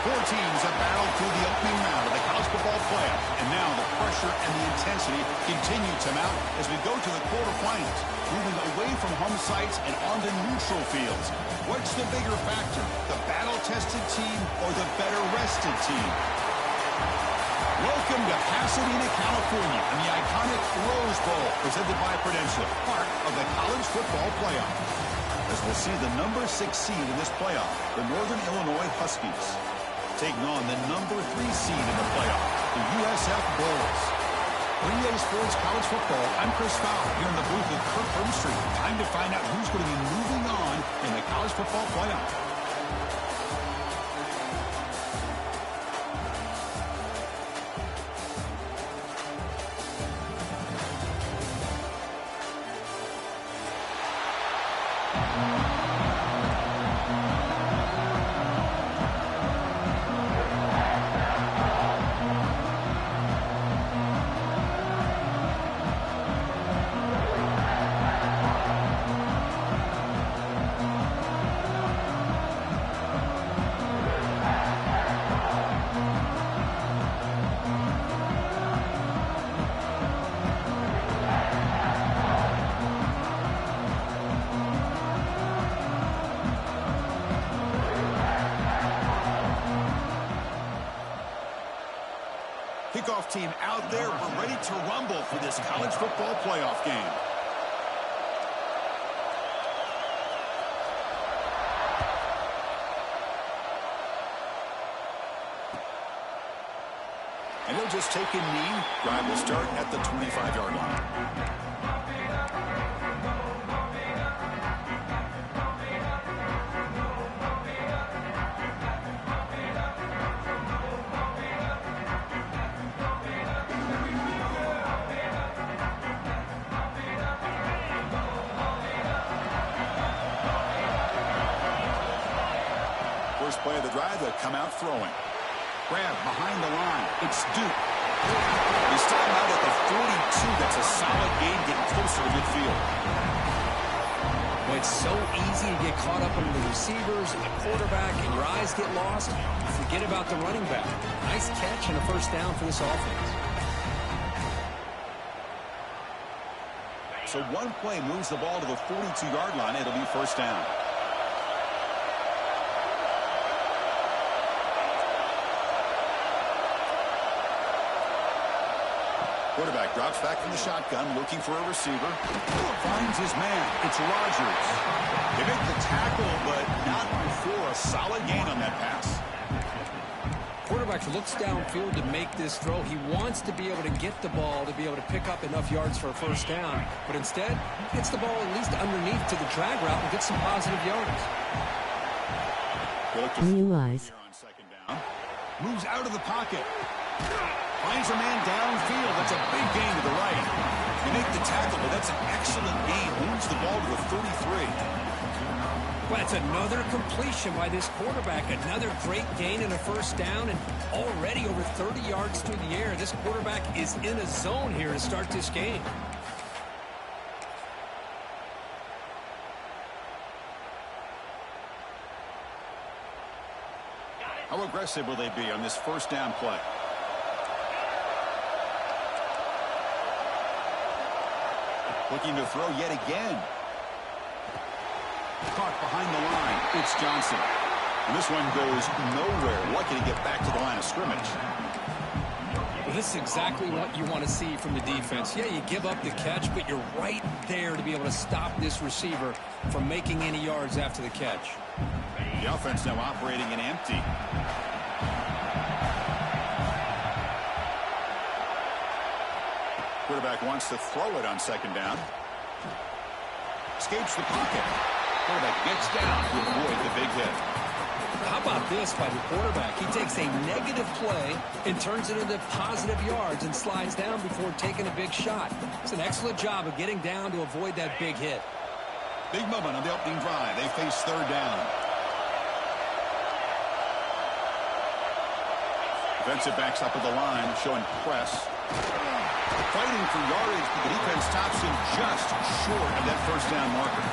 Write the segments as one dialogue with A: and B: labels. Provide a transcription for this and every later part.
A: Four teams have battled through the opening round of the college football playoff, and now the pressure and the intensity continue to mount as we go to the quarterfinals, moving away from home sites and onto neutral fields. What's the bigger factor, the battle-tested team or the better-rested team? Welcome to Pasadena, California, and the iconic Rose Bowl, presented by Prudential, part of the college football playoff. As we'll see the number 6 seed in this playoff, the Northern Illinois Huskies, taking on the number 3 seed in the playoff, the USF Bulls. For EA Sports College Football, I'm Chris Fowler here in the booth with Kirk Hermstreet. Time to find out who's going to be moving on in the college football playoff. Kickoff team out there. We're ready to rumble for this college football playoff game. And he'll just take a knee. Drive will start at the 25-yard line. First play of the drive, they'll come out throwing. Grab behind the line. It's Duke. He's starting out at the 42. That's a solid gain, getting closer to midfield.
B: Well, it's so easy to get caught up in the receivers and the quarterback, and your eyes get lost. Forget about the running back. Nice catch and a first down for this offense.
A: So one play moves the ball to the 42-yard line. It'll be first down. Quarterback drops back from the shotgun, looking for a receiver. Finds his man. It's Rodgers. They make the tackle, but not before a solid gain on that pass.
B: Quarterback looks downfield to make this throw. He wants to be able to get the ball to be able to pick up enough yards for a first down. But instead, gets the ball at least underneath to the drag route and gets some positive yards.
A: New eyes. On second down. Moves out of the pocket. Finds a man downfield. That's a big gain to the right. You make the tackle, but that's an excellent gain. Moves the ball to the 33.
B: Well, that's another completion by this quarterback. Another great gain and a first down, and already over 30 yards through the air. This quarterback is in a zone here to start this game.
A: How aggressive will they be on this first down play? Looking to throw yet again. Caught behind the line. It's Johnson. And this one goes nowhere. Lucky to get back to the line of scrimmage.
B: Well, this is exactly what you want to see from the defense. Yeah, you give up the catch, but you're right there to be able to stop this receiver from making any yards after the catch.
A: The offense now operating in empty. Quarterback wants to throw it on second down. Escapes the pocket. Quarterback gets down to avoid the big hit.
B: How about this by the quarterback? He takes a negative play and turns it into positive yards and slides down before taking a big shot. It's an excellent job of getting down to avoid that big hit.
A: Big moment on the opening drive. They face third down. Defensive backs up at the line, showing press. Fighting for yardage, but the defense stops him just short of that first down marker.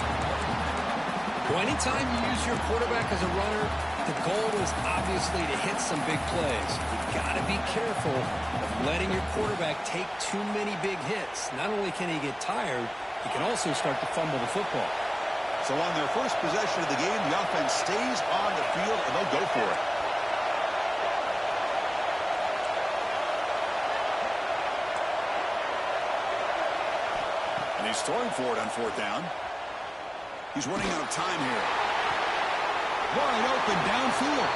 B: Well, anytime you use your quarterback as a runner, The goal is obviously to hit some big plays. You've got to be careful of letting your quarterback take too many big hits. Not only can he get tired, he can also start to fumble the football.
A: So on their first possession of the game, the offense stays on the field, and they'll go for it. And he's throwing for it on fourth down. He's running out of time here. Wide open downfield.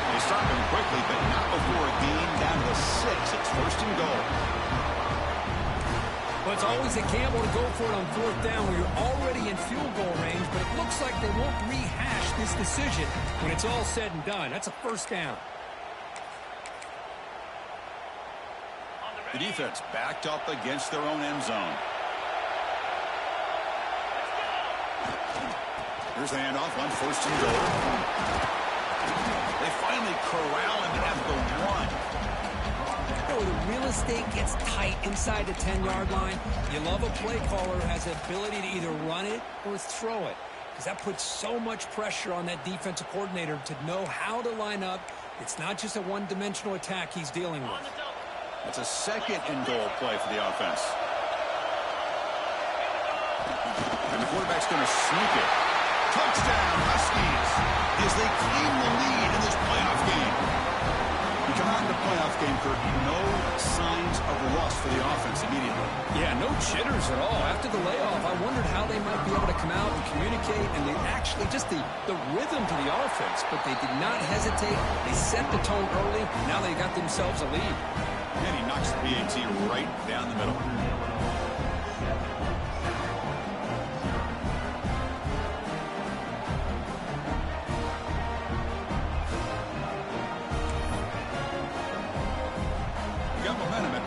A: They stop him quickly, but not before a gain down to the 6. It's first and goal.
B: Well, it's always a gamble to go for it on fourth down when you're already in field goal range, but it looks like they won't rehash this decision when it's all said and done. That's a first down.
A: The defense backed up against their own end zone. Here's the handoff on first and goal. They finally corral him at the 1.
B: The real estate gets tight inside the 10-yard line. You love a play caller who has the ability to either run it or throw it, because that puts so much pressure on that defensive coordinator to know how to line up. It's not just a one-dimensional attack he's dealing with.
A: That's a second and goal play for the offense. And the quarterback's going to sneak it. Touchdown, Huskies, as they claim the lead in this playoff game. You come out in the playoff game, Kirk, no signs of rust for the offense immediately.
B: Yeah, no jitters at all. After the layoff, I wondered how they might be able to come out and communicate, and they actually just the rhythm to the offense, but they did not hesitate. They set the tone early. Now they got themselves a lead.
A: And he knocks the PAT right down the middle.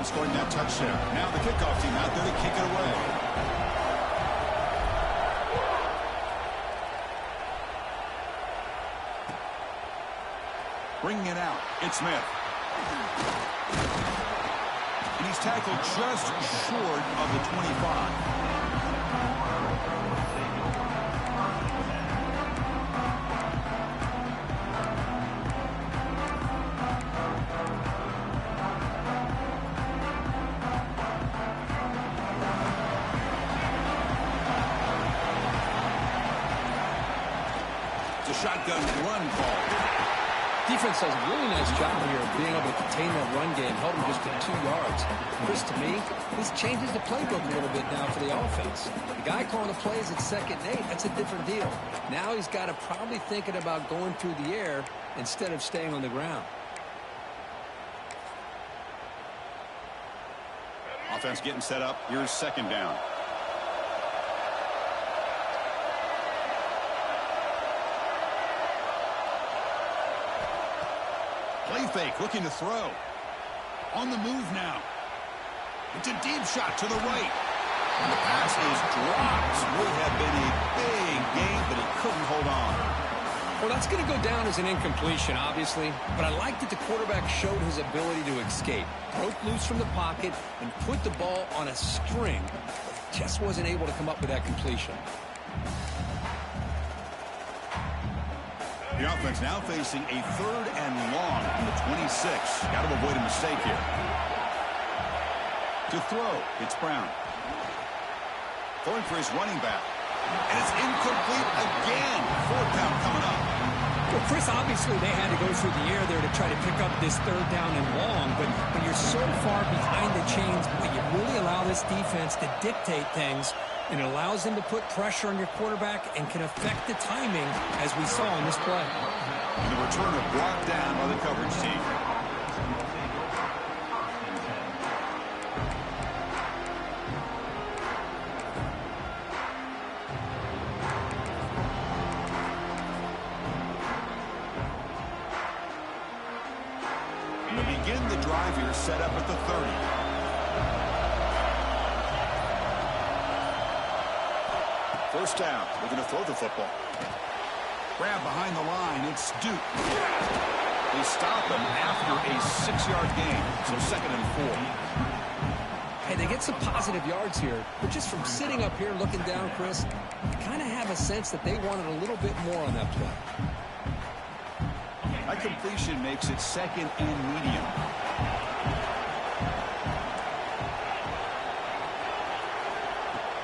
A: Scoring that touchdown. Now the kickoff team out there to kick it away. Bringing it out, it's Smith. And he's tackled just short of the 25. Shotgun run call.
B: Defense does a really nice job here of being able to contain that run game, held him just to 2 yards. Chris, to me, this changes the playbook a little bit now for the offense. The guy calling the plays at 2nd and 8, that's a different deal. Now he's got to probably thinking about going through the air instead of staying on the ground.
A: Offense getting set up. Here's second down. Play fake, looking to throw. On the move now. It's a deep shot to the right. And the pass is dropped. Would have been a big game, but he couldn't hold on.
B: Well, that's going to go down as an incompletion, obviously. But I like that the quarterback showed his ability to escape. Broke loose from the pocket and put the ball on a string. Just wasn't able to come up with that completion.
A: The offense now facing a 3rd and long from the 26. Got to avoid a mistake here. To throw, it's Brown. Throwing for his running back. And it's incomplete again. 4th down coming up.
B: Well, Chris, obviously they had to go through the air there to try to pick up this 3rd down and long. But when you're so far behind the chains, boy, you really allow this defense to dictate things. And it allows them to put pressure on your quarterback and can affect the timing, as we saw in this play.
A: And the returner brought down by the coverage team. And to begin the drive here, set up at the 30. First down. We're going to throw the football. Grab behind the line. It's Duke. They stop him after a 6-yard gain. So 2nd and 4.
B: Hey, they get some positive yards here. But just from sitting up here looking down, Chris, you kind of have a sense that they wanted a little bit more on that play.
A: That completion makes it second and medium.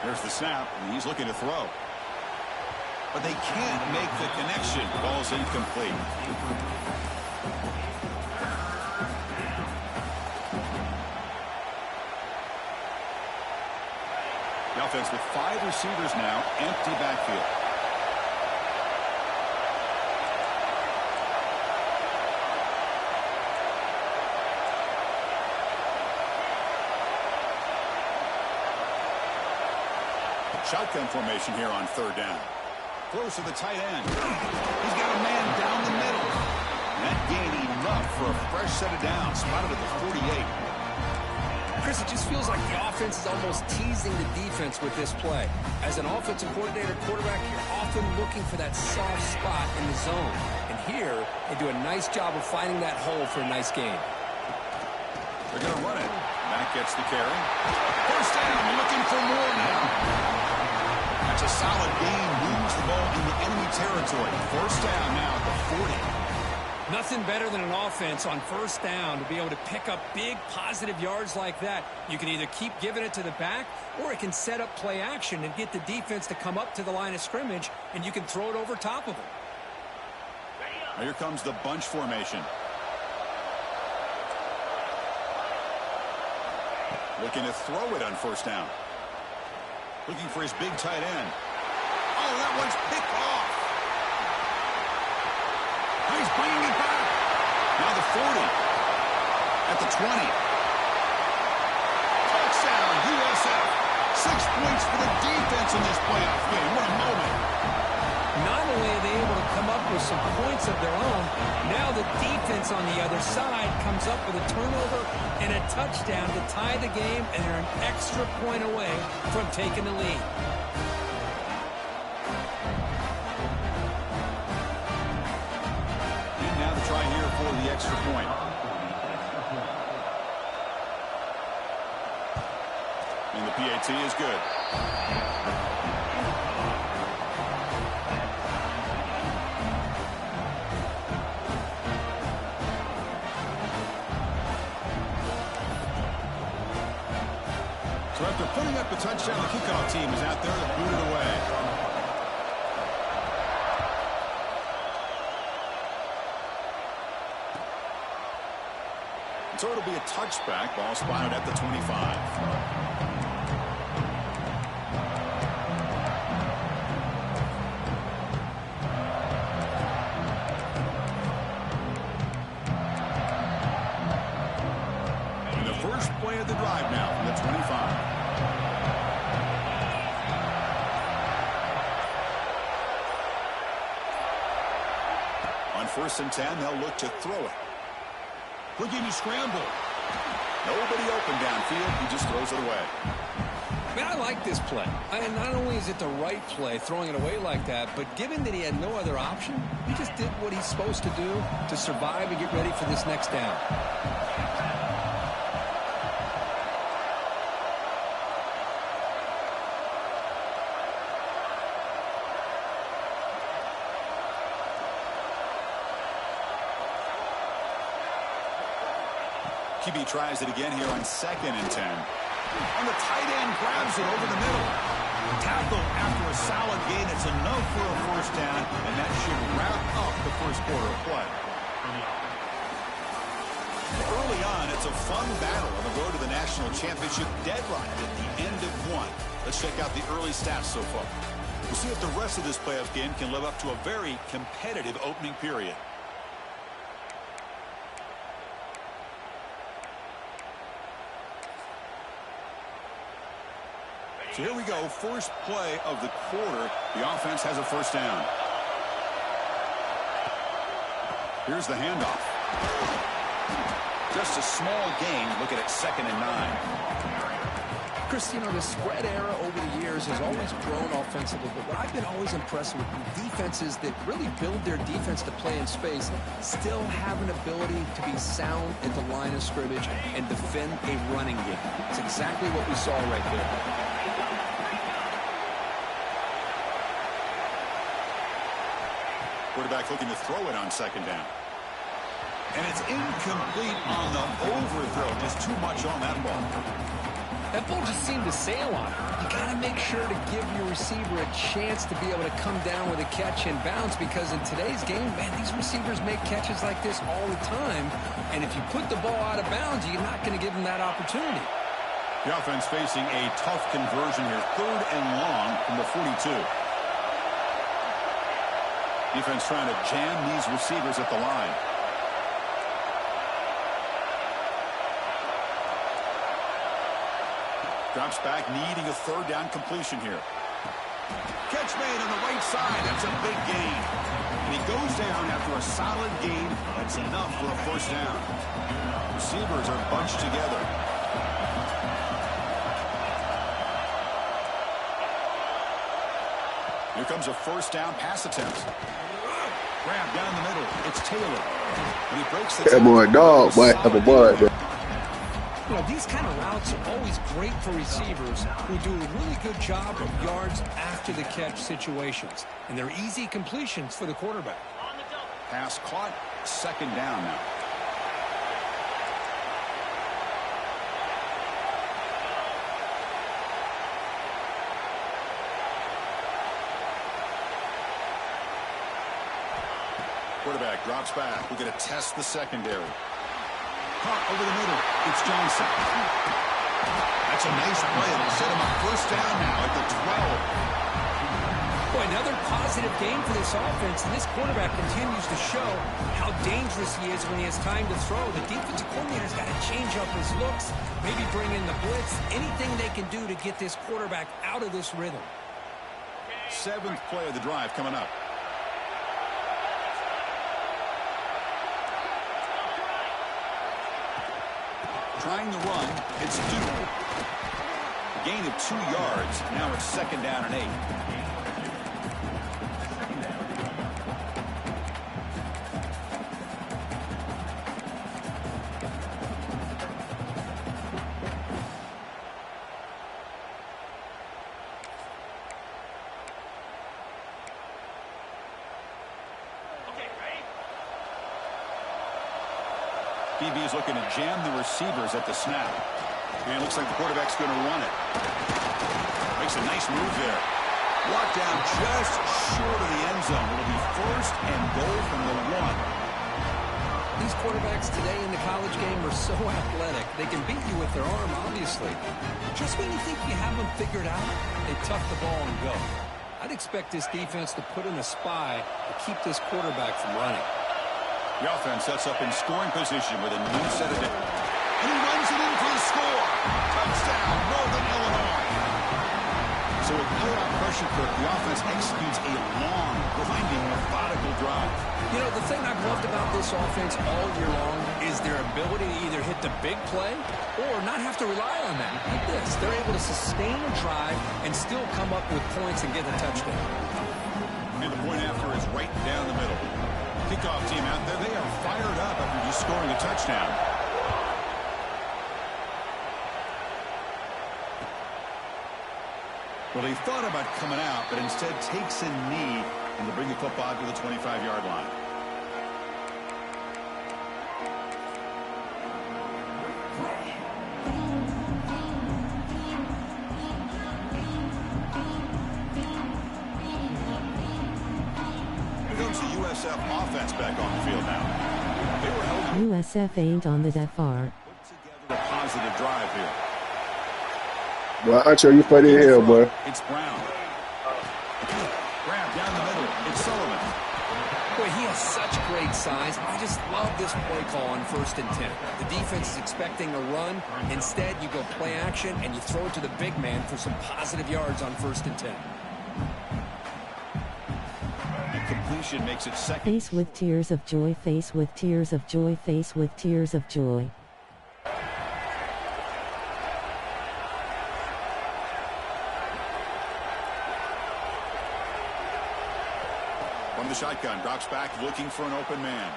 A: There's the snap, and he's looking to throw. But they can't make the connection. Ball's incomplete. The offense with 5 receivers now, empty backfield. Shotgun formation here on 3rd down. Throws to the tight end. He's got a man down the middle. And that gained enough for a fresh set of downs. Spotted at the 48.
B: Chris, it just feels like the offense is almost teasing the defense with this play. As an offensive coordinator, quarterback, you're often looking for that soft spot in the zone. And here, they do a nice job of finding that hole for a nice gain.
A: They're going to run it. Back gets the carry. First down, looking for more now. That's a solid gain, moves the ball into enemy territory. First down now at the 40.
B: Nothing better than an offense on first down to be able to pick up big positive yards like that. You can either keep giving it to the back, or it can set up play action and get the defense to come up to the line of scrimmage, and you can throw it over top of them.
A: Now here comes the bunch formation. Looking to throw it on first down. Looking for his big tight end. Oh, that one's picked off. Oh, he's bringing it back. Now the 40. At the 20. Touchdown, USF. 6 points for the defense in this playoff game. What a moment.
B: Not only are they able to come up with some points of their own, now the defense on the other side comes up with a turnover and a touchdown to tie the game, and they're an extra point away from taking the lead.
A: And now the try here for the extra point. And the PAT is good. So after putting up a touchdown, the kickoff team is out there to boot it away. So it'll be a touchback. Ball spotted at the 25. Of the drive now from the 25. On 1st and 10, they'll look to throw it. Looking to scramble. Nobody open downfield. He just throws it away.
B: Man, I like this play. Not only is it the right play, throwing it away like that, but given that he had no other option, he just did what he's supposed to do to survive and get ready for this next down.
A: QB tries it again here on 2nd and 10. And the tight end grabs it over the middle. Tackle after a solid gain. It's enough for a first down, and that should wrap up the first quarter of play. Early on, it's a fun battle on the road to the national championship deadline at the end of one. Let's check out the early stats so far. We'll see if the rest of this playoff game can live up to a very competitive opening period. So here we go, first play of the quarter. The offense has a first down. Here's the handoff. Just a small gain. Look at it, 2nd and 9.
B: Chris, you know, the spread era over the years has always grown offensively, but what I've been always impressed with defenses that really build their defense to play in space still have an ability to be sound at the line of scrimmage and defend a running game. It's exactly what we saw right there.
A: Quarterback looking to throw it on 2nd down. And it's incomplete on the overthrow. Just too much on that ball.
B: That ball just seemed to sail on it. You got to make sure to give your receiver a chance to be able to come down with a catch and bounce, because in today's game, man, these receivers make catches like this all the time. And if you put the ball out of bounds, you're not going to give them that opportunity.
A: The offense facing a tough conversion here. 3rd and long from the 42. Defense trying to jam these receivers at the line. Drops back, needing a 3rd down completion here. Catch made on the right side. That's a big gain. And he goes down after a solid gain. That's enough for a 1st down. Receivers are bunched together. Here comes a 1st down pass attempt. Grab down the middle. It's Taylor. And he breaks the
C: that boy dog, boy, have a boy.
B: You know, these kind of routes are always great for receivers who do a really good job of yards after the catch situations. And they're easy completions for the quarterback.
A: Pass caught. 2nd down now. Quarterback drops back. We're going to test the secondary. Caught over the middle. It's Johnson. That's a nice play. It'll set him up 1st down now at the 12.
B: Boy, another positive game for this offense, and this quarterback continues to show how dangerous he is when he has time to throw. The defensive coordinator's got to change up his looks, maybe bring in the blitz, anything they can do to get this quarterback out of this rhythm.
A: 7th play of the drive coming up. Trying to run, it's Duke. Gain of 2 yards. Now it's 2nd down and 8. DB is looking to jam the receivers at the snap. And it looks like the quarterback's going to run it. Makes a nice move there. Brought down just short of the end zone. It'll be 1st and goal from the 1.
B: These quarterbacks today in the college game are so athletic. They can beat you with their arm, obviously. Just when you think you have them figured out, they tuck the ball and go. I'd expect this defense to put in a spy to keep this quarterback from running.
A: The offense sets up in scoring position with a new set of downs. And he runs it in for the score. Touchdown, Northern Illinois. So with playoff pressure, Kirk, the offense executes a long, grinding, methodical drive.
B: You know, the thing I've loved about this offense all year long is their ability to either hit the big play or not have to rely on that. Like this, they're able to sustain a drive and still come up with points and get a touchdown.
A: And the point after is right down the middle. Kickoff team out there, they are fired up after just scoring a touchdown. Well, he thought about coming out, but instead takes a knee and to bring the football to the 25-yard line. USF offense back on the field now. They were held.
D: USF ain't on that far.
A: Put together a positive drive here.
C: Boy, I tell you funny here, boy.
A: It's Brown. Grab down the middle. It's Sullivan.
B: Boy, he has such great size. I just love this play call on 1st and 10. The defense is expecting a run. Instead, you go play action and you throw it to the big man for some positive yards on 1st and 10.
A: Completion makes it 2nd.
D: Face with tears of joy, face with tears of joy, face with tears of joy.
A: From the shotgun, drops back, looking for an open man.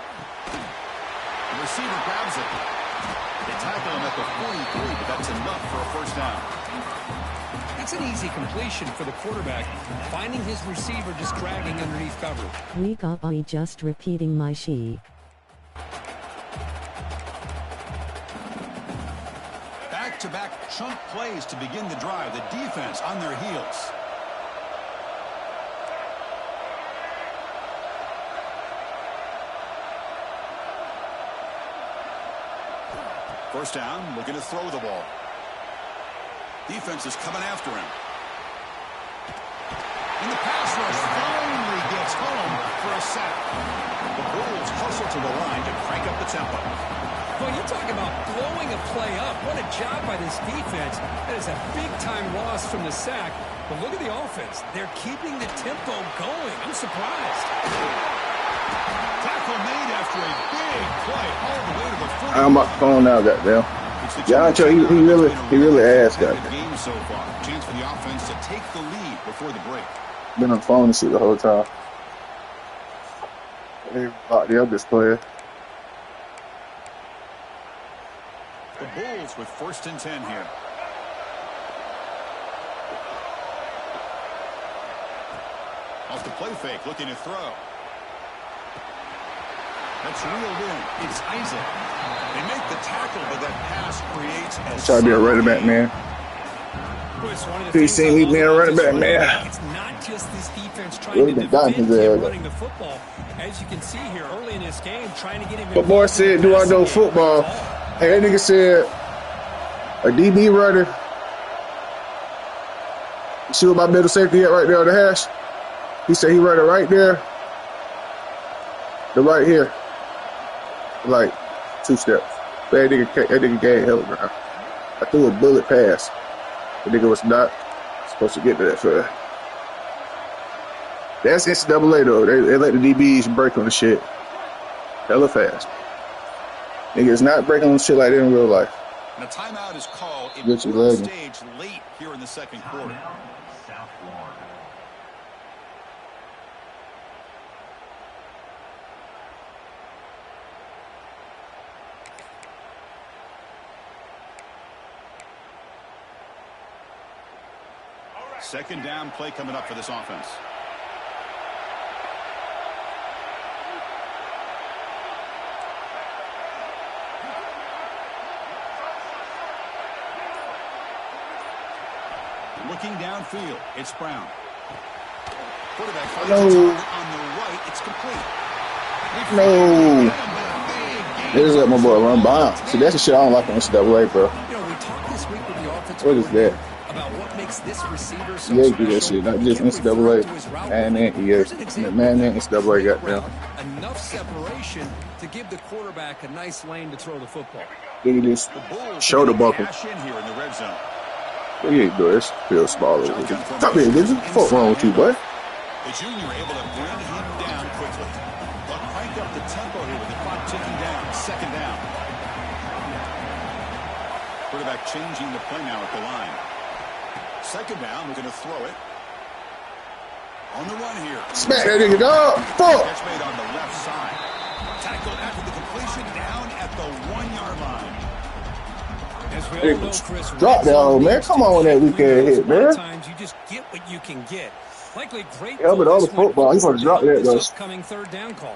A: The receiver grabs it. They tackle him at the 43, but that's enough for a 1st down.
B: That's an easy completion for the quarterback, finding his receiver just dragging underneath coverage.
D: We got I just repeating my sheet.
A: chunk plays to begin the drive. The defense on their heels. First down, looking to throw the ball. Defense is coming after him. And the pass rush finally gets home for a sack. The Bulls hustle to the line to crank up the tempo.
B: Well, you talk about blowing a play up. What a job by this defense. That is a big-time loss from the sack. But look at the offense. They're keeping the tempo going. I'm surprised.
A: Tackle made after a big play all the way to the 40.
C: I'm on my phone now, goddamn. Yeah, he really asked that.
A: Game so far. Chance for the offense to take the lead before the break.
C: Been on the phone and shit the whole time. They locked the other player.
A: The Bulls with 1st and 10 here. Off the play fake, looking to throw. That's reeled in. It's Isaac. They make the tackle, but that pass creates a...
C: Try to be a running back, man. He seen me being a running back, man.
B: It's not just this defense trying to defend him running the football. As you can see here early in this game, trying to get him...
C: But boy said, do I know football? Hey, that nigga said, a DB runner. You see what my middle safety at right there on the hash? He said he running right there. The right here. Like 2 steps. That nigga gained hell ground. I threw a bullet pass. The nigga was not supposed to get to that far. That's NCAA though. They let the DBs break on the shit hella fast. Niggas not breaking on shit like that in real life.
A: And a timeout is called in
C: Get your
A: fourth
C: leg.
A: stage late here in the second quarter. Second down play coming up for this offense. Looking downfield, it's Brown. Quarterback finds a target on the right. It's complete.
C: No. They just let my boy run by. See, that's the shit I don't like on NCAA, bro.
B: You know, we talked this week with the offensive
C: What is that?
B: about what makes this receiver so
C: EA
B: special.
C: do that shit, not just NCAA. And EA. Man, and NCAA got down.
B: Enough separation to give the quarterback a nice lane to throw the football.
C: Look at this
A: The Bulls
C: shoulder
A: looking to
C: buckle.
A: cash in here in the red zone.
C: What you ain't doing? This feels smaller. Stop here, nigga. What wrong with you, boy?
A: The junior able to bring him down quickly. But crank up the tempo here with the clock ticking down. Second down. Quarterback changing the play now at the line. Second down, we're going to throw it. On the run here.
C: Smack that nigga, dog. Fuck.
A: Catch made on the left side. Tackled after the completion down at the 1-yard line.
B: As we all know, Chris,
C: Drop that old man. Come on with that weekend hit, man.
B: Sometimes you just get what you can get. Likely great.
C: Yeah, but all the football, you want to drop that, though.
B: Upcoming third down call.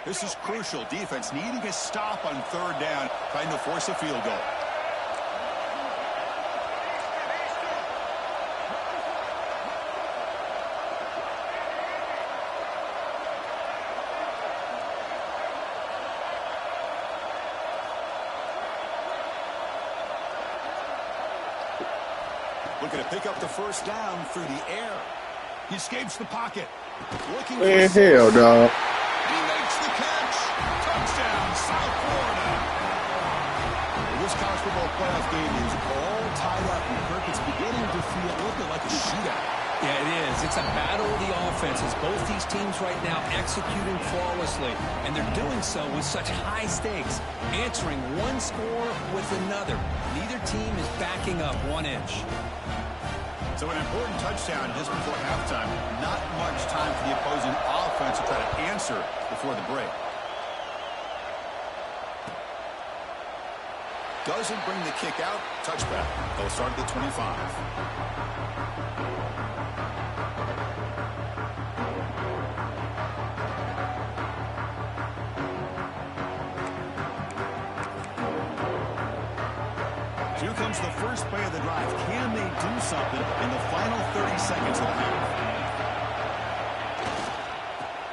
A: This is crucial. Defense needing a stop on third down, trying to force a field goal. Looking to pick up the first down through the air. He escapes the pocket. Looking
C: Man,
A: for
C: hell, dog.
A: He makes the catch. Touchdown, South Florida. This college football playoff game is all tied up, and Kirk, it's beginning to feel a little bit like a shootout.
B: Yeah, it is. It's a battle of the offenses. Both these teams right now executing flawlessly, and they're doing so with such high stakes, answering one score with another. Neither team is backing up 1 inch.
A: So an important touchdown just before halftime. Not much time for the opposing offense to try to answer before the break. Doesn't bring the kick out. Touchback. They'll start at the 25. comes the first play of the drive. Can they do something in the final 30 seconds of the half?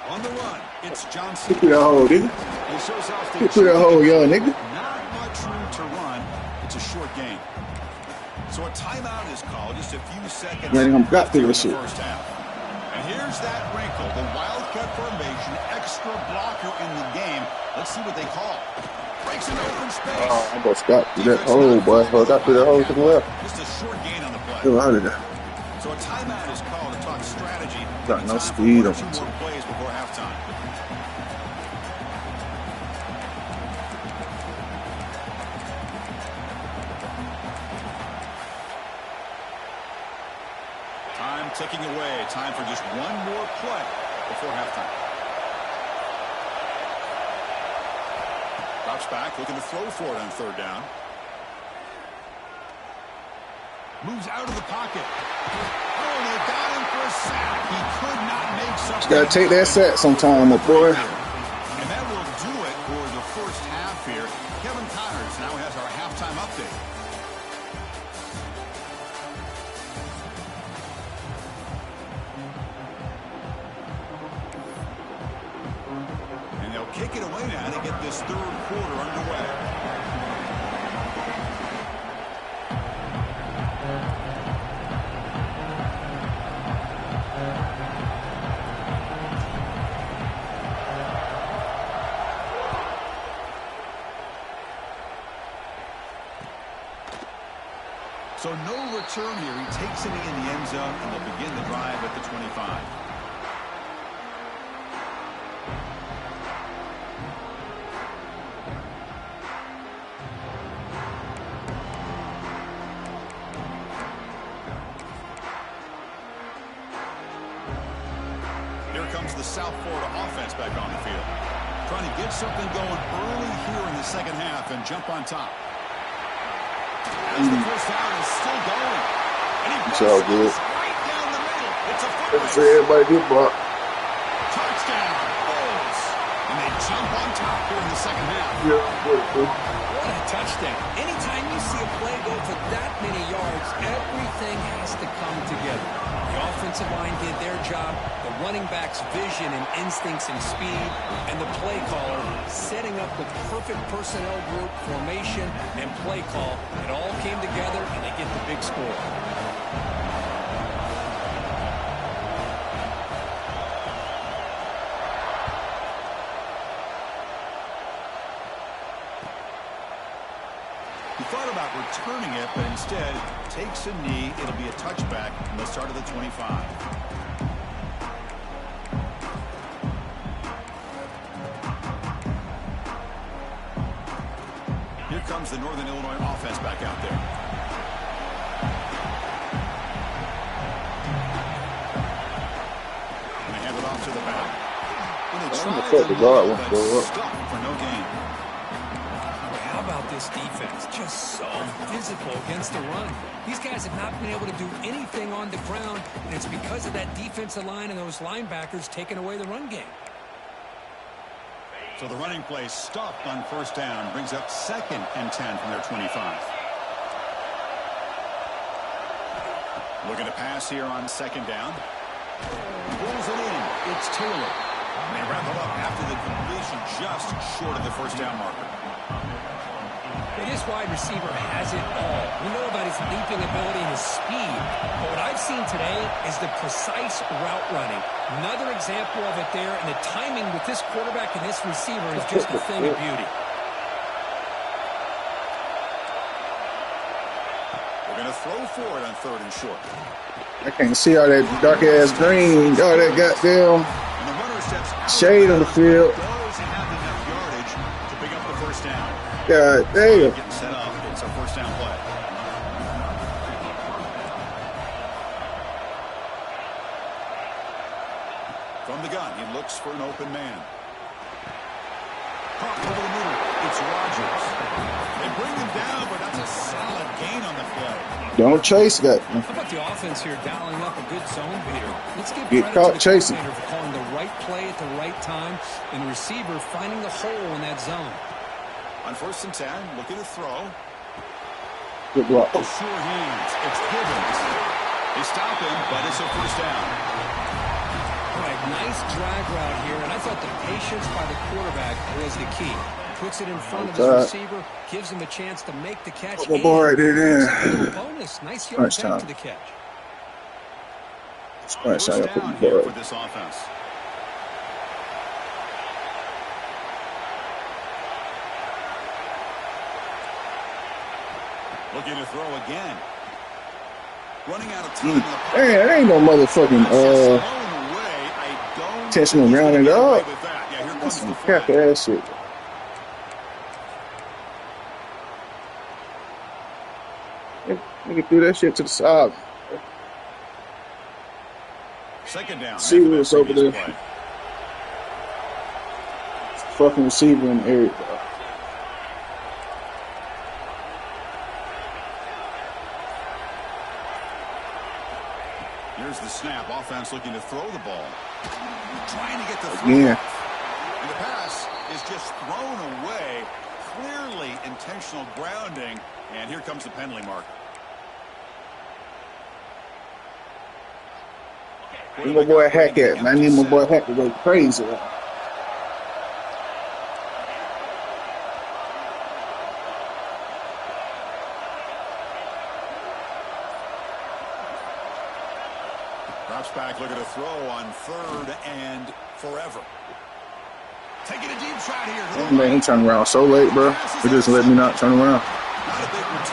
A: On the run, it's Johnson.
C: Get through that hole, nigga.
A: He shows off the
C: Get through that hole, young nigga.
A: Not much room to run. It's a short game. So a timeout is called just a few seconds
C: Got
A: in the
C: shit.
A: first half. And here's that wrinkle, the wildcat formation, extra blocker in the game. Let's see what they call. Breaks an open space.
C: Oh, I almost got through that hole, boy. I got through that hole to the left.
A: Just a short gain on the play.
C: Get out of there.
A: So a timeout is called to talk strategy.
C: Got no speed on
A: two more plays before halftime. Time ticking away. Time for just one more play before halftime. Drops back, looking to throw for it on third down. Moves out of the pocket. Oh, they got him for a sack. He could not make something.
C: You gotta take that sack sometime, my boy.
A: And that will do it for the first half here. Kevin Connors now has our halftime update. And they'll kick it away now to get this third quarter underway. So no return here. He takes it in the end zone, and they'll begin the drive at the 25. Here comes the South Florida offense back on the field. Trying to get something going early here in the second half and jump on top. As the first down is still going. And he
C: It's all good.
A: right down the middle. It's a foot
C: Let's
A: race.
C: see everybody get blocked.
A: Touchdown. Bulls. And they jump on top here in the second half.
C: Yeah, good.
B: What a touchdown. Anytime you see a play go for that many yards, everything has to come together. The offensive line did their job, the running back's vision and instincts and speed, and the play caller setting up the perfect personnel group, formation, and play call. It all came together, and they get the big score.
A: He thought about returning it, but instead takes a knee. It'll be a touchback, and they'll start at the 25. Here comes the Northern Illinois offense back out there. And they hand it off to the back. When they try
C: thought the guard won't go up.
A: stuck for no gain.
B: How about this defense? Just so physical against the run. These guys have not been able to do anything on the ground, and it's because of that defensive line and those linebackers taking away the run game.
A: So the running play stopped on first down, brings up 2nd and 10 from their 25. Looking to pass here on 2nd down. Pulls it in. It's Taylor. And they wrap it up after the completion just short of the first down marker.
B: This wide receiver has it all. We know about his leaping ability and his speed. But what I've seen today is the precise route running. Another example of it there, and the timing with this quarterback and this receiver is just a thing of beauty.
A: We're going to throw for it on 3rd and short.
C: I can't see all that dark-ass green, all that goddamn
A: And the runner steps out
C: shade on the field.
A: does have enough yardage to pick up the first down.
C: God damn.
A: Getting set up. It's a first down play. From the gun, he looks for an open man. Caught over the middle. It's Rodgers. They bring him down, but that's a solid gain on the play.
C: Don't chase that.
B: How about the offense here dialing up a good zone beater? Let's give
C: Get
B: credit
C: caught
B: to the
C: chasing.
B: coordinator for calling the right play at the right time, and the receiver finding the hole in that zone.
A: On 1st and 10, looking to throw.
C: Good block.
A: Sure hands. It's Gibbons. They stop him, but it's a first down.
B: All right, nice drag route here, and I thought the patience by the quarterback was the key. Puts it in front of his receiver, gives him a chance to make the catch.
C: Put my ball right there.
B: Bonus. Nice yards after the catch.
A: First down here for this offense. Looking to throw again. Running out of time.
C: Man, that ain't no motherfucking intentional grounding up. That's some crap ass shit. Nigga threw that shit to the side.
A: Second down.
C: See what's over there. Fucking receiver in the area, bro.
A: Here's the snap. Offense looking to throw the ball. Trying to get the throw.
C: Yeah.
A: And the pass is just thrown away. Clearly intentional grounding. And here comes the penalty mark.
C: Where's my boy Hack at, man? I need my boy Hack to go crazy.
A: Drops back, looking to throw on third and forever. Taking a deep shot here.
C: Oh, man, he turned around so late, bro. He just let me not turn around.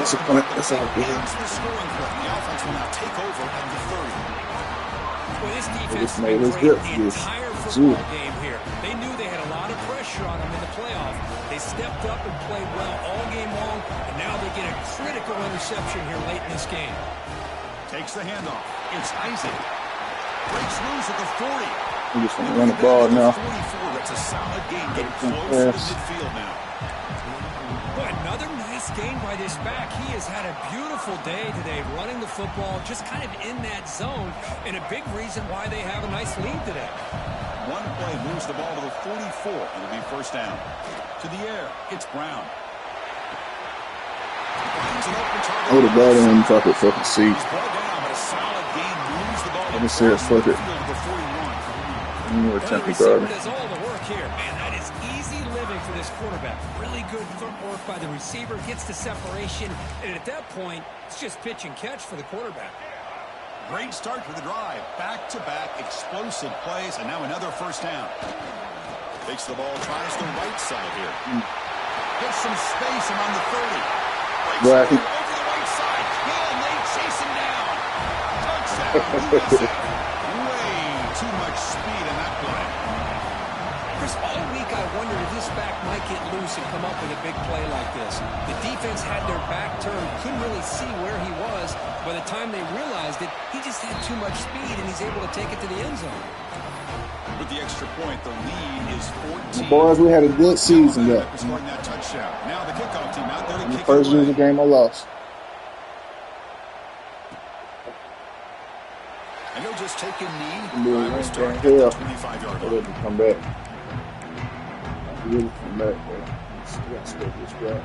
C: That's a point. That's all good.
A: The offense will now take over at the 30.
B: Well, this defense
C: made us good for this.
B: Entire football game here. They knew they had a lot of pressure on them in the playoff. They stepped up and played well all game long, and now they get a critical interception here late in this game.
A: Takes the handoff. It's Isaac. Breaks loose at the 40.
C: We just want to run the ball now.
A: 44. That's a solid game. Getting close to the midfield now.
B: Boy, another nice game by this back. He has had a beautiful day today running the football, just kind of in that zone, and a big reason why they have a nice lead today.
A: One play moves the ball to the 44. It'll be first down. To the air, it's Brown.
C: I would have brought in fuck it, fucking see.
A: He's brought down, but a solid game moves the ball.
C: Let me see it, fuck it.
B: The receiver does all the work here. Man, that is easy living for this quarterback. Really good footwork by the receiver, gets the separation, and at that point, it's just pitch and catch for the quarterback.
A: Great start for the drive. Back-to-back explosive plays, and now another first down. Takes the ball, tries the right side here. Gets some space around the 30.
C: Right.
A: Over the right side. Can they chase him down? Touchdown. Way too much speed in that play.
B: Chris, all week I wondered if this back might get loose and come up with a big play like this. The defense had their back turned, couldn't really see where he was. By the time they realized it, he just had too much speed, and he's able to take it to the end zone.
A: With the extra point, the lead is 14.
C: Boys, we had a good season there.
A: Scoring that touchdown. Now the kickoff team out there to kick it
C: First
A: away.
C: losing game I lost.
A: And he'll just take a knee.
C: We'll
A: Start at
C: here.
A: the 25-yard line.
C: Come back. Really come back, bro. Got to stop this guy.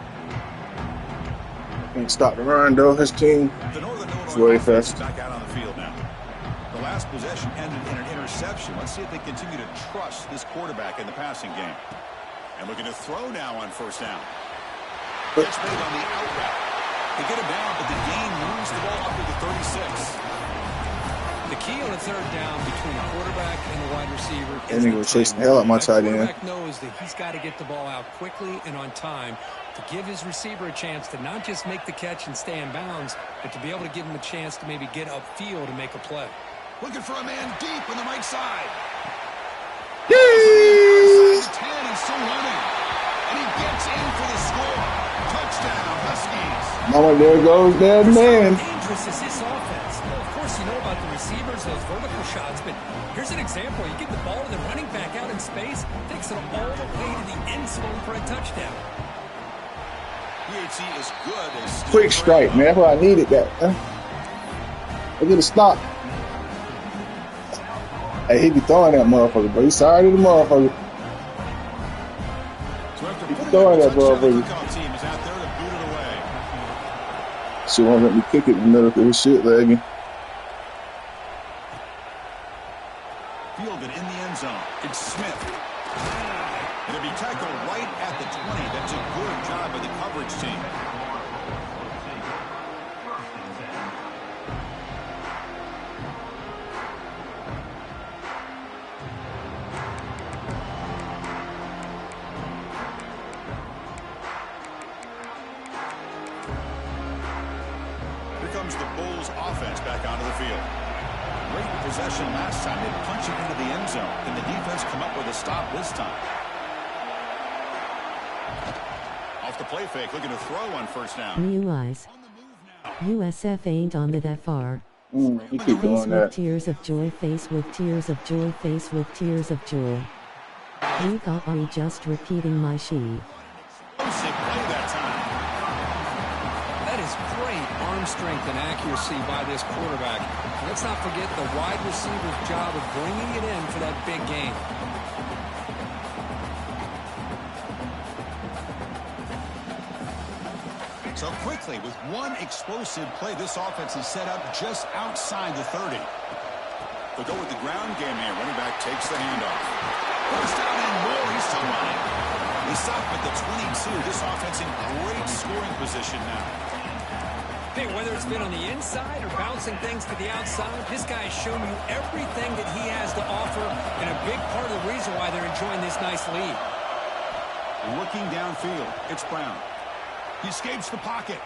C: Can't stop the run, though. His team.
A: The Northern
C: It's
A: Illinois
C: way
A: offense
C: fast.
A: is back out on the field now. The last possession ended in an interception. Let's see if they continue to trust this quarterback in the passing game. And looking to throw now on first down. Catch made on the out route. They get him down, but the gain moves the ball up to the 36.
B: The key on a third down between the quarterback and the wide receiver
C: That
B: is
C: nigga was chasing the hell out of my tight
B: the
C: end.
B: quarterback knows that he's got to get the ball out quickly and on time to give his receiver a chance to not just make the catch and stay in bounds, but to be able to give him a chance to maybe get upfield and make a play.
A: Looking for a man deep on the right side.
C: Yee!
A: Outside the 10, he's still running. And he gets in for the score. Touchdown, Huskies.
C: Mama, there goes that man.
B: How dangerous is this offense? Well, of course, you know about the receivers, those vertical shots, but here's an example. You give the ball to the running back out in space, takes it all the way to the end zone for a touchdown.
A: PHC is good.
C: Quick strike, man. That's why I needed that. I get a stop. Hey, he be throwing that motherfucker, but he's sorry to the motherfucker.
A: So after
C: He be throwing that motherfucker.
A: kickoff team is out there to boot it away.
C: She won't let me kick it in the middle because his shit lagging.
A: Fielded in the end zone. It's Smith. It'll be tackled right at the 20. That's a good job by the coverage team. Here comes the Bulls offense back onto the field. Great possession last time. They punch it into the end zone. Can the defense come up with a stop this time? Off the play fake, looking to throw on first down.
D: New eyes. USF ain't on the FR.
C: You keep doing that.
D: Tears of joy, face with tears of joy, face with tears of joy. You got me just repeating my sheet.
A: Play that time.
B: That is great arm strength and accuracy by this quarterback. Let's not forget the wide receiver's job of bringing it in for that big game.
A: So quickly, with one explosive play, this offense is set up just outside the 30. They'll go with the ground game here. Running back takes the handoff. First down and more. He's still running. He stopped at the 22. This offense in great scoring position now.
B: Hey, whether it's been on the inside or bouncing things to the outside, this guy has shown you everything that he has to offer, and a big part of the reason why they're enjoying this nice lead.
A: Looking downfield, it's Brown. He escapes the pocket.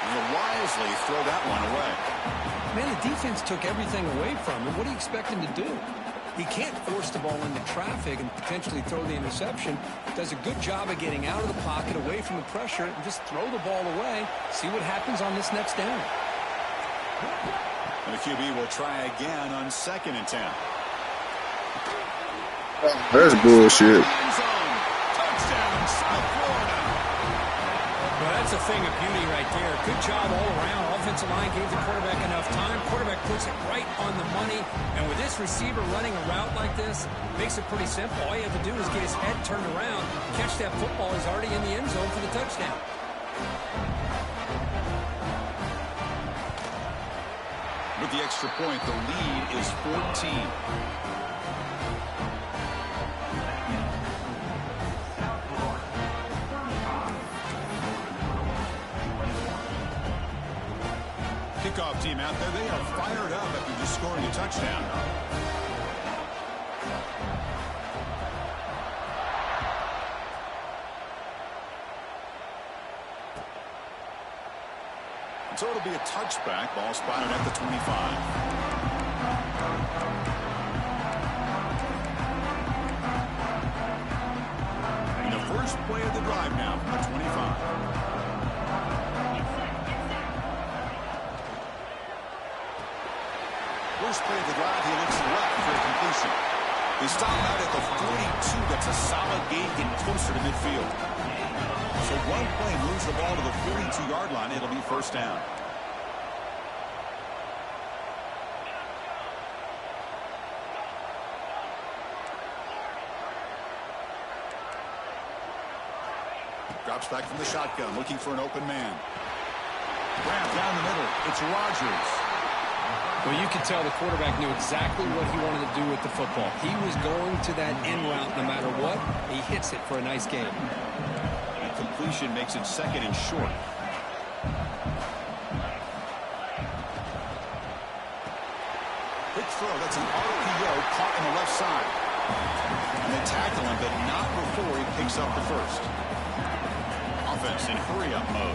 A: And he'll wisely throw that one away.
B: Man, the defense took everything away from him. What do you expect him to do? He can't force the ball into traffic and potentially throw the interception. Does a good job of getting out of the pocket, away from the pressure, and just throw the ball away. See what happens on this next down.
A: And the QB will try again on 2nd and 10.
C: That's bullshit.
A: Touchdown, South Florida.
B: Well, that's a thing of beauty right there. Good job all around. Offensive line gave the quarterback enough time. Quarterback puts it right on the money. And with this receiver running a route like this, makes it pretty simple. All you have to do is get his head turned around, catch that football. He's already in the end zone for the touchdown.
A: With the extra point, the lead is 14. Kickoff team out there, they are fired up after just scoring a touchdown. So it'll be a touchback. Ball spotted at the 25. And the first play of the drive now from the 25. First play of the drive, he looks left for a completion. They stop out at the 42. That's a solid gain, getting closer to midfield. So one play moves the ball to the 42-yard line. It'll be first down. Drops back from the shotgun, looking for an open man. Grab down the middle. It's Rodgers.
B: Well, you could tell the quarterback knew exactly what he wanted to do with the football. He was going to that end route no matter what. He hits it for a nice gain.
A: And completion makes it 2nd and short. Quick throw. That's an RPO caught on the left side. And they tackle him, but not before he picks up the first. Offense in hurry-up mode.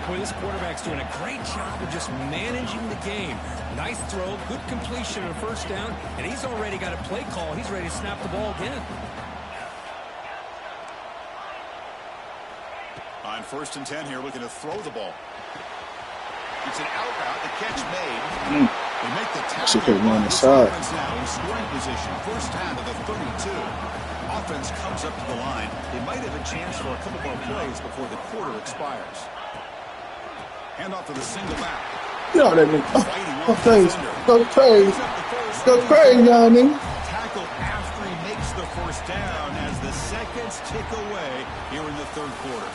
B: Boy, this quarterback's doing a great job of just managing the game. Nice throw, good completion on first down, and he's already got a play call. He's ready to snap the ball again.
A: On 1st and 10 here, looking to throw the ball. It's an out route, the catch made. They make the tackle.
C: On the side.
A: Now in scoring position, first down to the 32. Offense comes up to the line. They might have a chance for a couple more plays before the quarter expires. Handoff to the single back.
C: Get out of that nigga. Go crazy. Go crazy. Go crazy, y'all nigga.
A: Tackle after he makes the first down as the seconds tick away here in the 3rd quarter.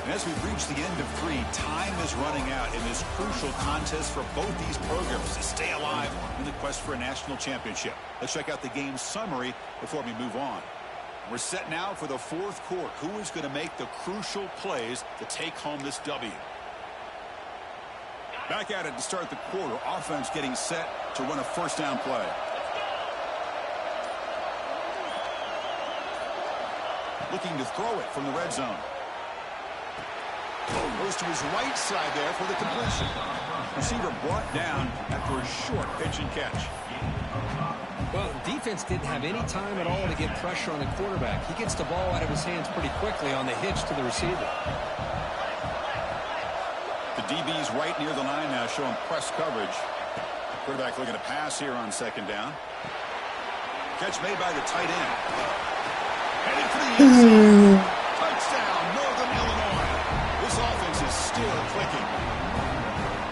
A: And as we've reached the end of 3, time is running out in this crucial contest for both these programs to stay alive in the quest for a national championship. Let's check out the game summary before we move on. We're set now for the 4th quarter. Who is going to make the crucial plays to take home this W? Back at it to start the quarter. Offense getting set to run a first down play. Looking to throw it from the red zone. Goes to his right side there for the completion. Receiver brought down after a short pitch and catch.
B: Well, defense didn't have any time at all to get pressure on the quarterback. He gets the ball out of his hands pretty quickly on the hitch to the receiver.
A: The DB's right near the line now, showing press coverage. Quarterback looking to pass here on 2nd down. Catch made by the tight end. Headed for the end zone. Touchdown, Northern Illinois. This offense is still clicking.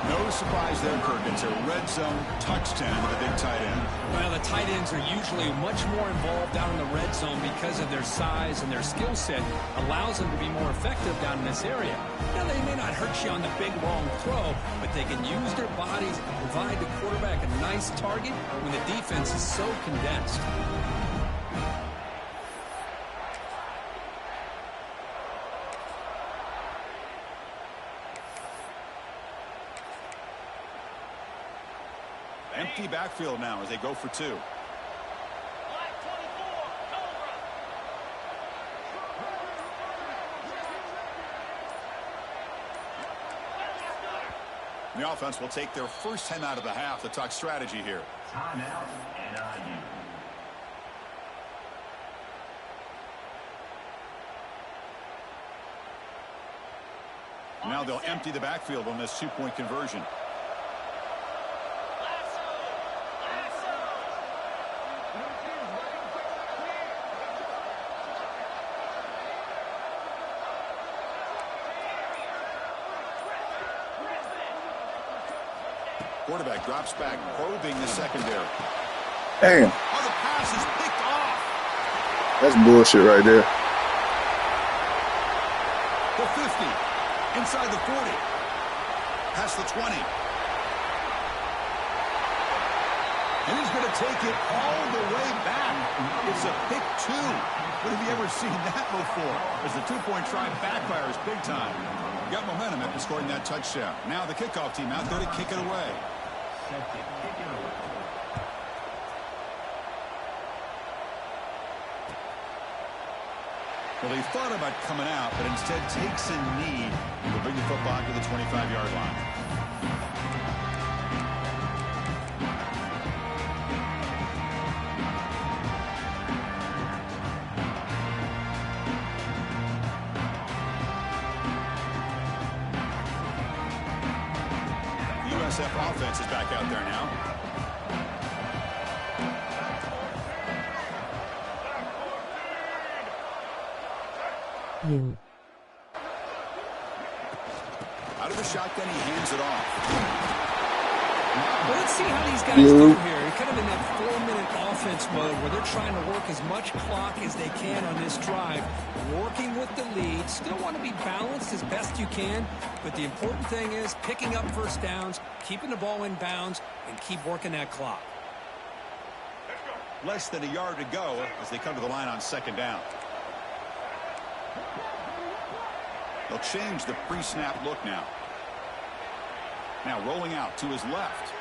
A: No surprise there, Perkins. A red zone touchdown to the big tight end.
B: Well, the tight ends are usually much more involved down in the red zone because of their size, and their skill set allows them to be more effective down in this area. Now, they may not hurt you on the big, long throw, but they can use their bodies and provide the quarterback a nice target when the defense is so condensed.
A: Empty backfield now as they go for 2. The offense will take their first time out of the half to talk strategy here.
E: Timeout, NIU.
A: Now they'll empty the backfield on this 2-point conversion. Quarterback drops back, probing the secondary.
C: Damn.
A: Oh, the pass is picked off.
C: That's bullshit right there.
A: The 50. Inside the 40. Past the 20. And he's going to take it all the way back. It's a pick 2. When have you ever seen that before? As the 2-point try backfires big time. Got momentum after scoring that touchdown. Now the kickoff team out there to kick it away. Well, he thought about coming out, but instead takes a knee and will bring the football to the 25-yard line. USF offense is back out there now. Out of the shotgun, he hands it off.
B: Well, let's see how these guys do here. They're kind of in that 4-minute offense mode where they're trying to work as much clock as they can on this drive, working with the lead. Still want to be balanced as best you can, but the important thing is picking up first downs, keeping the ball in bounds, and keep working that clock.
A: Less than a yard to go as they come to the line on 2nd down. They'll change the pre-snap look now. Now rolling out to his left.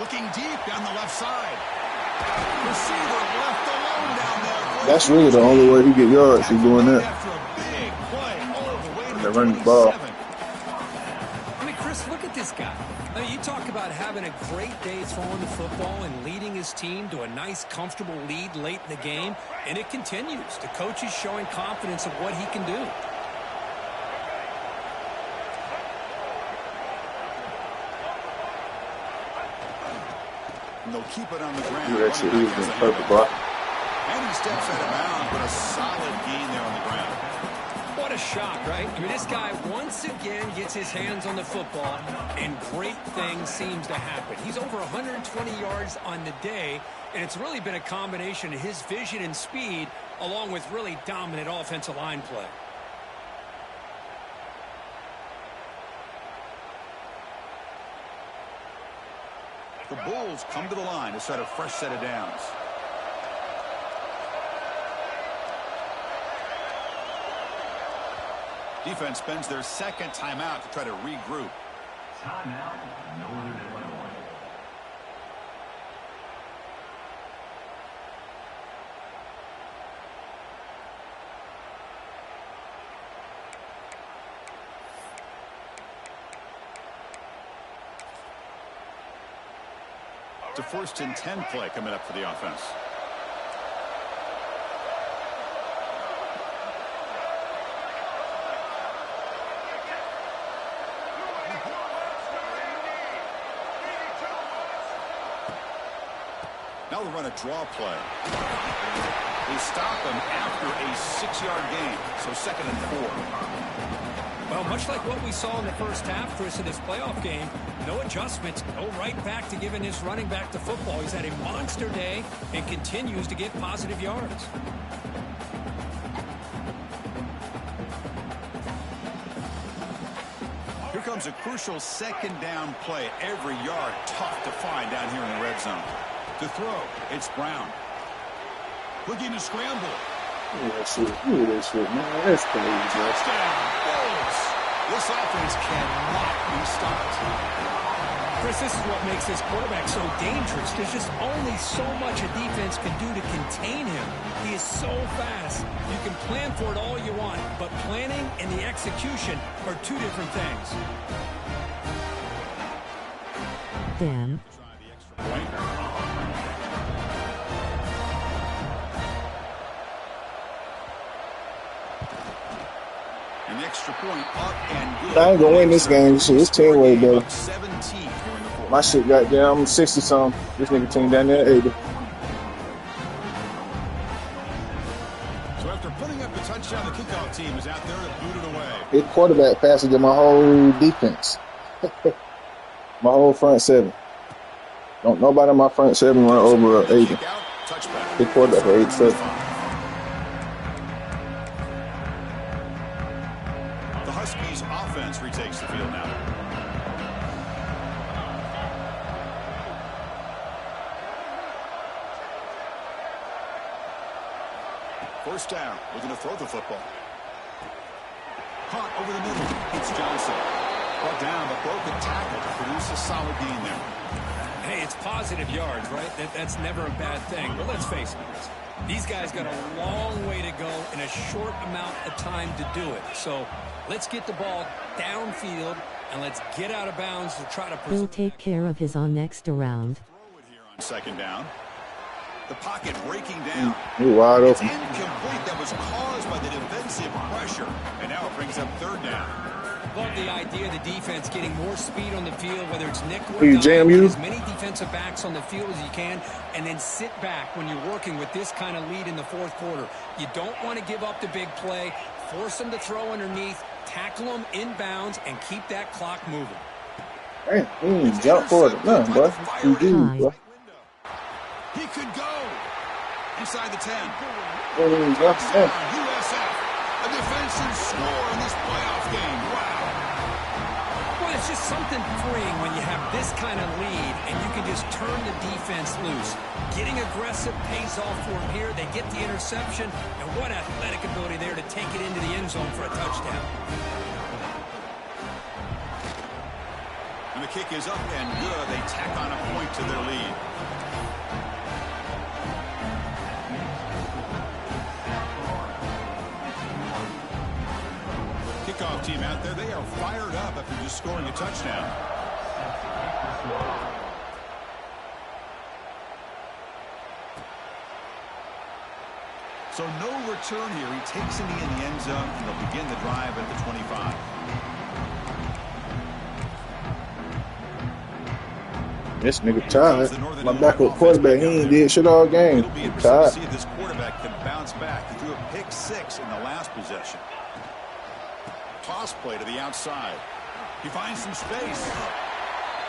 A: Looking deep down the left side. Receiver left alone down there.
C: That's really the only way he get yards. He's doing that.
A: After a big play all the way to
C: They're
A: the
C: running the ball.
A: 27.
B: I mean, Chris, look at this guy. I mean, you talk about having a great day throwing the football and leading his team to a nice, comfortable lead late in the game, and it continues. The coach is showing confidence of what he can do.
A: And they'll keep it on the ground.
C: Yeah, that shit, he was in perfect block.
A: And he steps out of bounds, but a solid gain there on the ground.
B: What a shot, right? I mean, this guy once again gets his hands on the football, and great things seems to happen. He's over 120 yards on the day, and it's really been a combination of his vision and speed, along with really dominant offensive line play.
A: The Bulls come to the line to set a fresh set of downs. Defense spends their second timeout to try to regroup.
E: Timeout, Northern Illinois.
A: It's a 1st and 10 play coming up for the offense. Now they'll run a draw play. They stop him after a 6-yard gain, so 2nd and 4.
B: Well, much like what we saw in the first half, Chris, in this playoff game, no adjustments, go right back to giving his running back the football. He's had a monster day and continues to get positive yards.
A: Here comes a crucial 2nd down play. Every yard tough to find down here in the red zone. To throw, it's Brown. Looking to scramble.
C: Look at that shit. Look at that shit, man. That's crazy, man.
A: Touchdown, Bulls. This offense cannot be stopped.
B: Chris, this is what makes this quarterback so dangerous. There's just only so much a defense can do to contain him. He is so fast. You can plan for it all you want, but planning and the execution are two different things.
D: Damn.
A: An extra point up and good.
C: I ain't gonna win this game. Shit, it's 10 way, bro.
A: 17 during the fourth.
C: My shit got down. I'm 60 something. This nigga team down there 80.
A: So after putting up the touchdown, the kickoff team is out there to boot it away.
C: His quarterback faster than my whole defense. My whole front 7. Don't nobody in my front 7 run over 80.
A: Kick out, touchback.
C: His quarterback for 87.
A: The Huskies offense retakes the field now. First down. We're going to throw the football. Caught over the middle. It's Johnson. Brought down, but broke a tackle to produce a solid gain there.
B: Hey, it's positive yards, right? That's never a bad thing. But let's face it, Chris. These guys got a long way to go in a short amount of time to do it. So let's get the ball downfield and let's get out of bounds to try to
D: He'll take care of his on next round.
A: Throw it here on 2nd down. The pocket breaking down.
C: He wide
A: It's
C: open.
A: incomplete. That was caused by the defensive pressure. And now it brings up 3rd down.
B: Love the idea of the defense getting more speed on the field, whether it's nickel or
C: Hey,
B: dime,
C: jam
B: get
C: you?
B: as many defensive backs on the field as you can, and then sit back when you're working with this kind of lead in the 4th quarter. You don't want to give up the big play. Force them to throw underneath, tackle them inbounds, and keep that clock moving.
C: Damn, he ain't jump for it. Nothing, bro. You do, bro.
A: He could go inside the 10.
C: He ain't jump for it.
A: USF, a defensive score in this playoff game. Wow.
B: Well, it's just something freeing when you have this kind of lead and you can just turn the defense loose. Getting aggressive pays off for them here. They get the interception, and what athletic ability there to take it into the end zone for a touchdown.
A: And the kick is up and good. They tack on a point to their lead. Kickoff team out there, they are fired up after just scoring a touchdown. So no return here. He takes him in the end zone, and they'll begin the drive at the 25.
C: This nigga tired. My backup quarterback, he ain't did shit all game.
A: It'll be
C: He
A: interesting to
C: tired.
A: see if this quarterback can bounce back. He threw a pick 6 in the last possession. Toss play to the outside. He finds some space.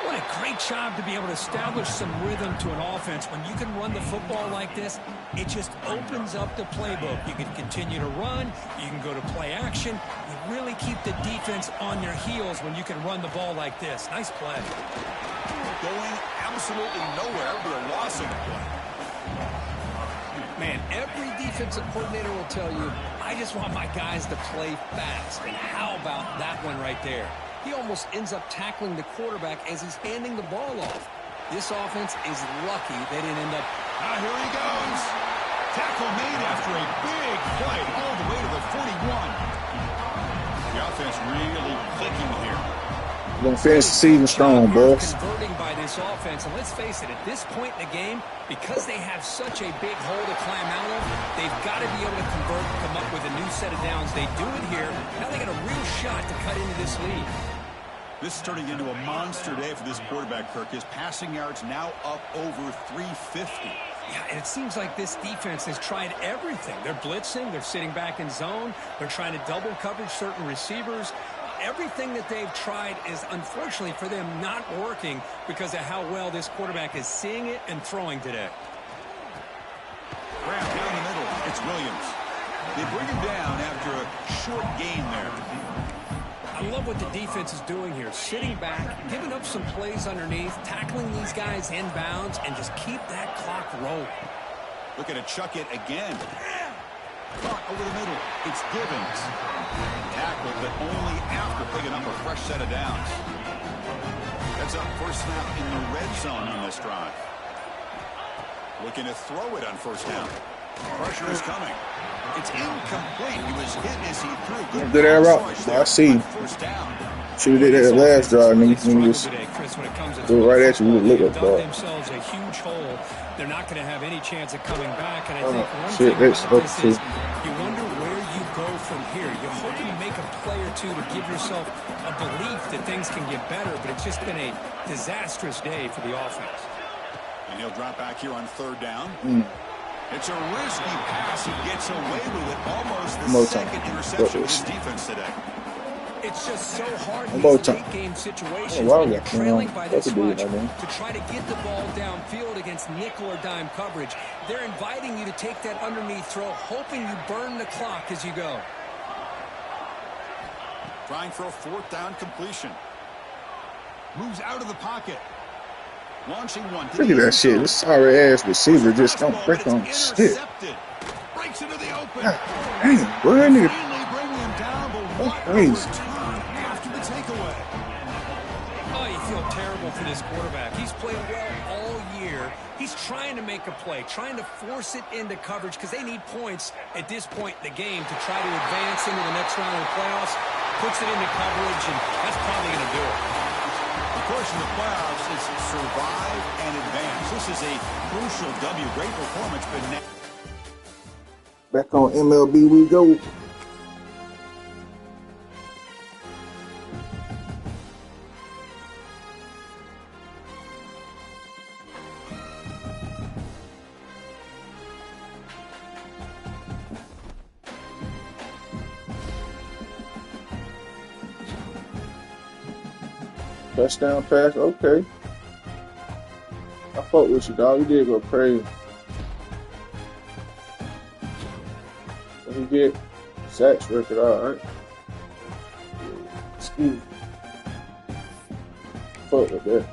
B: What a great job to be able to establish some rhythm to an offense. When you can run the football like this, it just opens up the playbook. You can continue to run. You can go to play action. You really keep the defense on their heels when you can run the ball like this. Nice play.
A: going absolutely nowhere but a loss of play.
B: Man, every defensive coordinator will tell you, I just want my guys to play fast. And how about that one right there? He almost ends up tackling the quarterback as he's handing the ball off. This offense is lucky they didn't end up.
A: Now here he goes. Tackle made after a big play all the way to the 41. The offense really clicking here.
C: We're gonna finish the season strong, boys.
B: Converting by this offense, and let's face it, at this point in the game, because they have such a big hole to climb out of, they've got to be able to convert and come up with a new set of downs. They do it here. Now they got a real shot to cut into this lead.
A: This is turning into a monster day for this quarterback, Kirk. His passing yards now up over 350.
B: Yeah, and it seems like this defense has tried everything. They're blitzing. They're sitting back in zone. They're trying to double coverage certain receivers. Everything that they've tried is, unfortunately for them, not working because of how well this quarterback is seeing it and throwing today.
A: Grab down the middle. It's Williams. They bring him down after a short gain there.
B: I love what the defense is doing here. Sitting back, giving up some plays underneath, tackling these guys inbounds, and just keep that clock rolling.
A: Looking to chuck it again. Caught over the middle. It's Givens. Tackled, but only after picking up a fresh set of downs. That's up first snap in the red zone on this drive. Looking to throw it on first down. Pressure is coming. It's incomplete. He was hit as he threw.
C: Good air route. I see. Should have did that last drive, and then you just do it right at you. You would look at that.
B: Themselves a huge hole. They're not going to have any chance of coming back. And I think one
C: shit,
B: thing
C: that's
B: about
C: up
B: this
C: to.
B: is you wonder where you go from here. You hope you make a play or two to give yourself a belief that things can get better, but it's just been a disastrous day for the offense.
A: And he'll drop back here on third down. It's a risky pass. He gets away with it. Almost the second interception of his defense today.
B: It's just so hard in these late-game situations when you're trailing by this much to try to get the ball downfield against nickel or dime coverage. They're inviting you to take that underneath throw, hoping you burn the clock as you go.
A: Trying for a fourth down completion. Moves out of the pocket. Launching one.
C: Look at that shit. This sorry ass receiver just don't break on shit.
A: Breaks into the open.
C: God damn, bro, that nigga. That's crazy.
A: After the takeaway.
B: Oh, you feel terrible for this quarterback. He's played well all year. He's trying to make a play, trying to force it into coverage because they need points at this point in the game to try to advance into the next round of the playoffs. Puts it into coverage, and that's probably going to do it.
A: Of course, in the playoffs, it's survive and advance. This is a crucial W. Great performance, but now.
C: Back on MLB we go. Touchdown pass, okay. I fuck with you, dog. You did go crazy. What he get? Sacks record, alright. Excuse me. Fuck with that.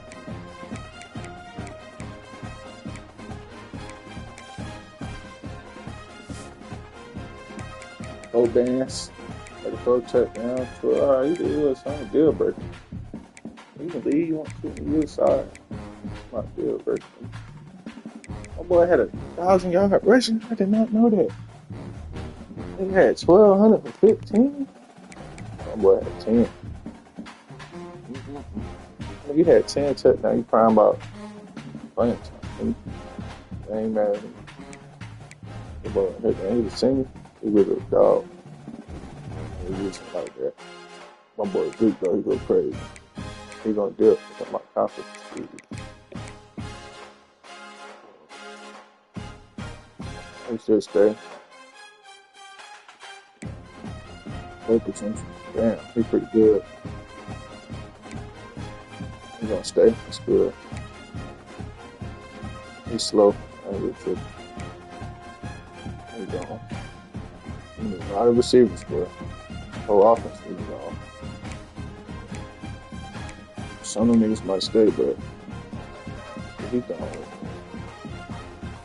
C: Oh, dance. Like a pro touchdown. Alright, you did was something deal breaker. You can leave, you want to on the other side. My deal breaker. My boy had 1,000-yard rushing. I did not know that. He had 1,200 for 15. My boy had 10. You had 10 touchdowns. You crying about playing time. It ain't mad at him. The boy, he was singing. He was a dog. He was like that. My boy Duke, though, he go crazy. He gonna do it with my confidence. He should stay. Pay attention. Damn, he pretty good. He gonna stay. That's good. He's slow. I ain't really tripping. There you go. You need a lot of receivers, bro. Whole offense needs it all. Some of them niggas might stay, but He's done.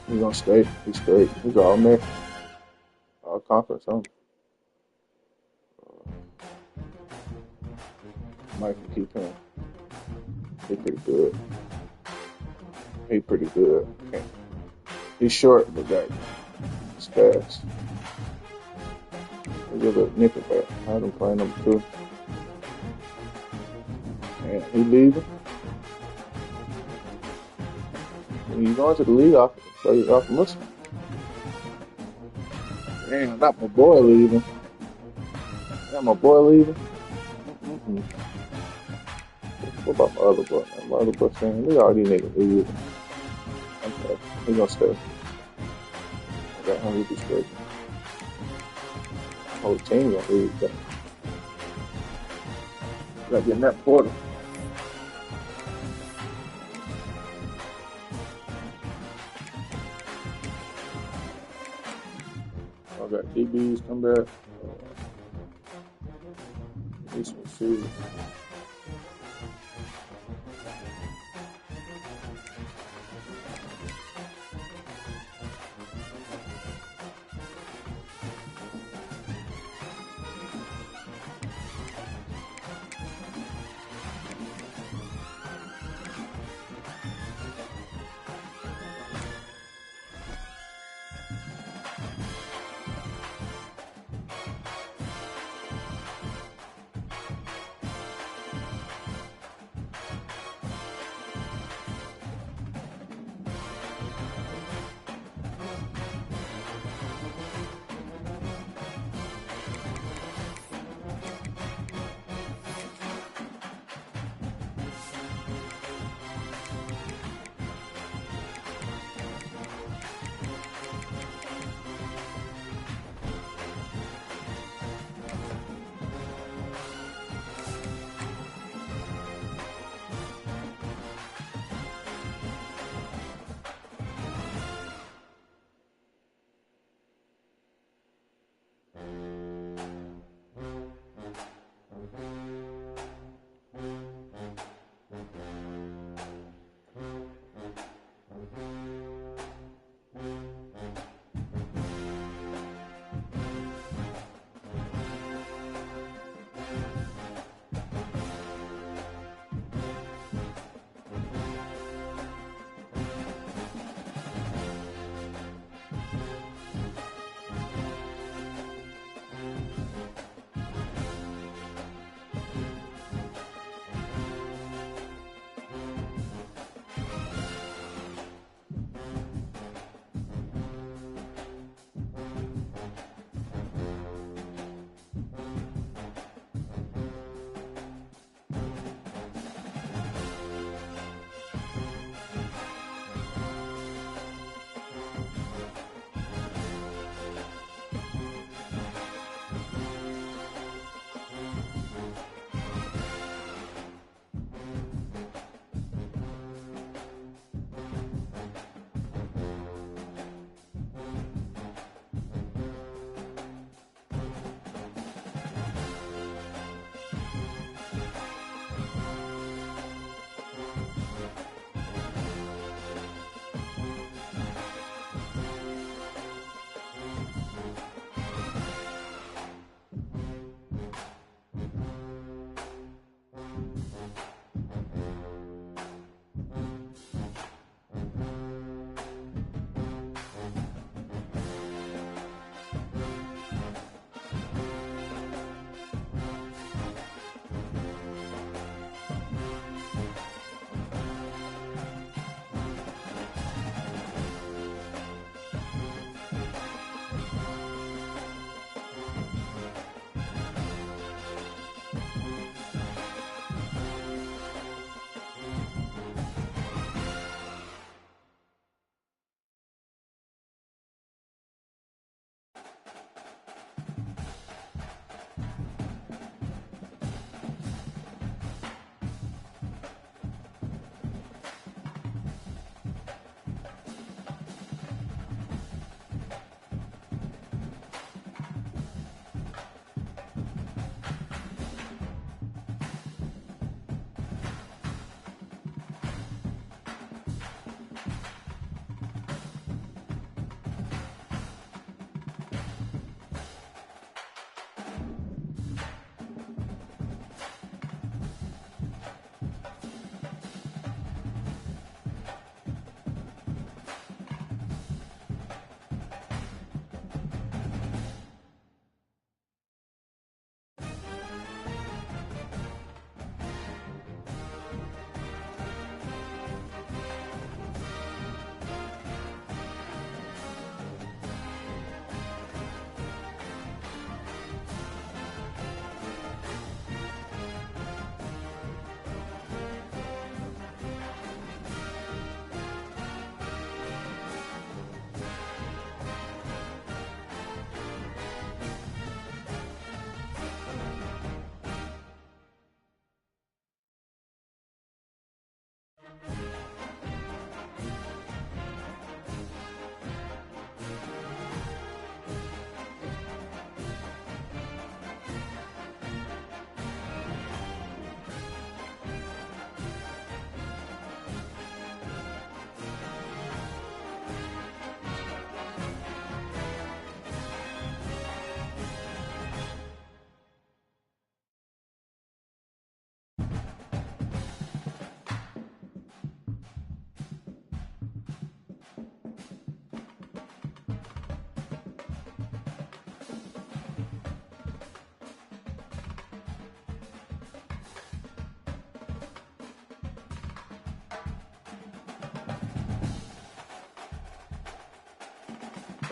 C: He's gonna stay. He's straight. He's all there. All conference, huh? Mike can keep him. He's pretty good. He's pretty good. Okay. He's short, but that he's fast. He's a little nickelback. I had him playing number 2. And he leaving. When you going to the league off, so he's off from us. Damn, not my boy leaving. Not my boy leaving. Mm-mm. What about my other boy? My other boy saying, look at all these niggas leaving. Okay, he gonna stay. I got him to be straight. The whole team gonna leave. But gotta get in that portal. I got DBs come back. These receivers.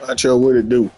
C: Macho, what it do?